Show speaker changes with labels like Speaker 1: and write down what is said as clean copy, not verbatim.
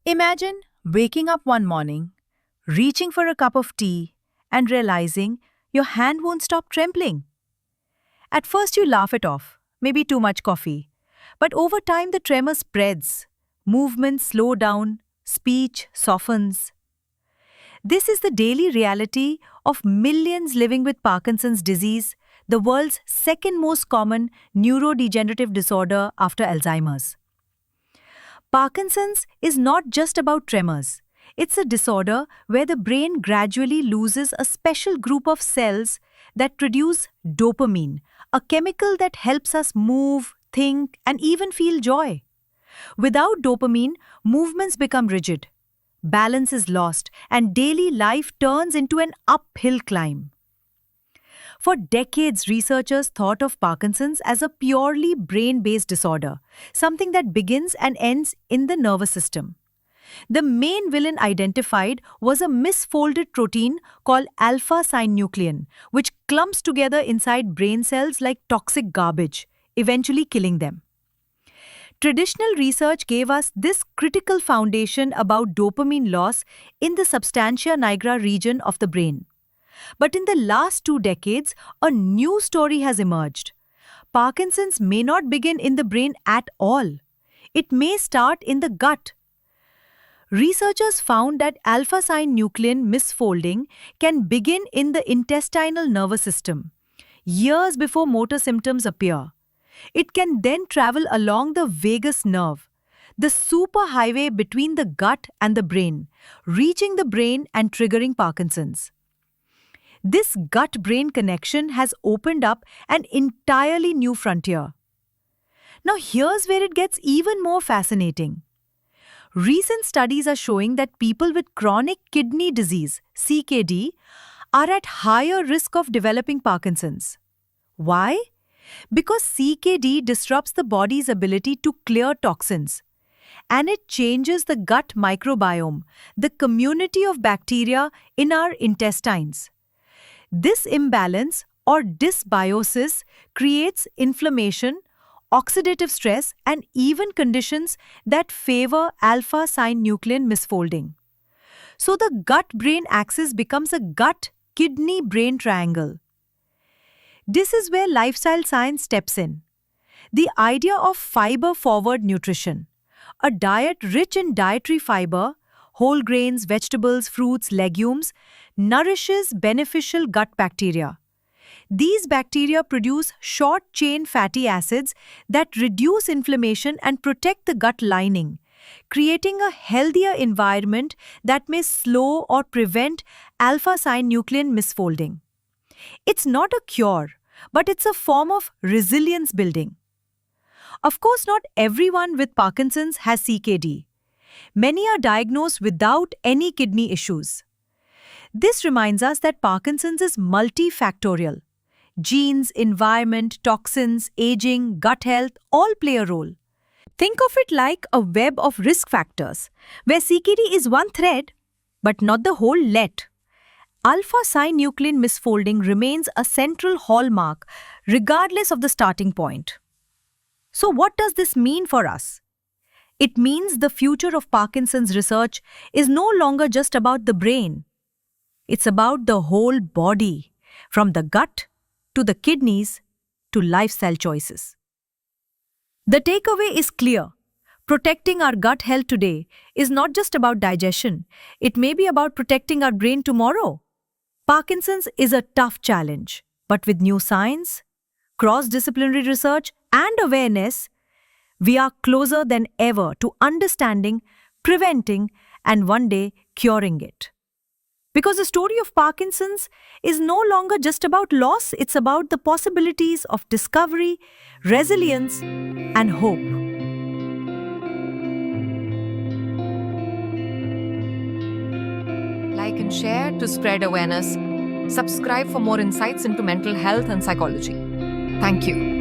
Speaker 1: Imagine waking up one morning, reaching for a cup of tea, and realizing your hand won't stop trembling. At first, you laugh it off, maybe too much coffee. But over time, the tremor spreads, movements slow down, speech softens. This is the daily reality of millions living with Parkinson's disease, the world's second most common neurodegenerative disorder after Alzheimer's. Parkinson's is not just about tremors. It's a disorder where the brain gradually loses a special group of cells that produce dopamine, a chemical that helps us move, think, and even feel joy. Without dopamine, movements become rigid, balance is lost, and daily life turns into an uphill climb. For decades, researchers thought of Parkinson's as a purely brain based disorder, something that begins and ends in the nervous system. The main villain identified was a misfolded protein called alpha synuclein, which clumps together inside brain cells like toxic garbage, eventually killing them. Traditional research gave us this critical foundation about dopamine loss in the substantia nigra region of the brain. But in the last 2 decades, a new story has emerged. Parkinson's may not begin in the brain at all. It may start in the gut. Researchers found that alpha synuclein misfolding can begin in the intestinal nervous system, years before motor symptoms appear. It can then travel along the vagus nerve, the superhighway between the gut and the brain, reaching the brain and triggering Parkinson's. This gut-brain connection has opened up an entirely new frontier. Now here's where it gets even more fascinating. Recent studies are showing that people with chronic kidney disease, CKD, are at higher risk of developing Parkinson's. Why? Because CKD disrupts the body's ability to clear toxins, and it changes the gut microbiome, the community of bacteria in our intestines. This imbalance or dysbiosis creates inflammation, oxidative stress, and even conditions that favor alpha synuclein misfolding. So the gut-brain axis becomes a gut-kidney-brain triangle. This is where lifestyle science steps in. The idea of fiber-forward nutrition, a diet rich in dietary fiber, whole grains, vegetables, fruits, legumes, nourishes beneficial gut bacteria. These bacteria produce short-chain fatty acids that reduce inflammation and protect the gut lining, creating a healthier environment that may slow or prevent alpha synuclein misfolding. It's not a cure, but it's a form of resilience building. Of course, not everyone with Parkinson's has CKD. Many are diagnosed without any kidney issues. This reminds us that Parkinson's is multifactorial. Genes, environment, toxins, aging, gut health all play a role. Think of it like a web of risk factors, where CKD is one thread, but not the whole net. Alpha synuclein misfolding remains a central hallmark, regardless of the starting point. So, what does this mean for us? It means the future of Parkinson's research is no longer just about the brain. It's about the whole body, from the gut to the kidneys to lifestyle choices. The takeaway is clear. Protecting our gut health today is not just about digestion. It may be about protecting our brain tomorrow. Parkinson's is a tough challenge, but with new science, cross-disciplinary research, and awareness, we are closer than ever to understanding, preventing, and one day curing it. Because the story of Parkinson's is no longer just about loss, it's about the possibilities of discovery, resilience, and hope.
Speaker 2: Like and share to spread awareness. Subscribe for more insights into mental health and psychology. Thank you.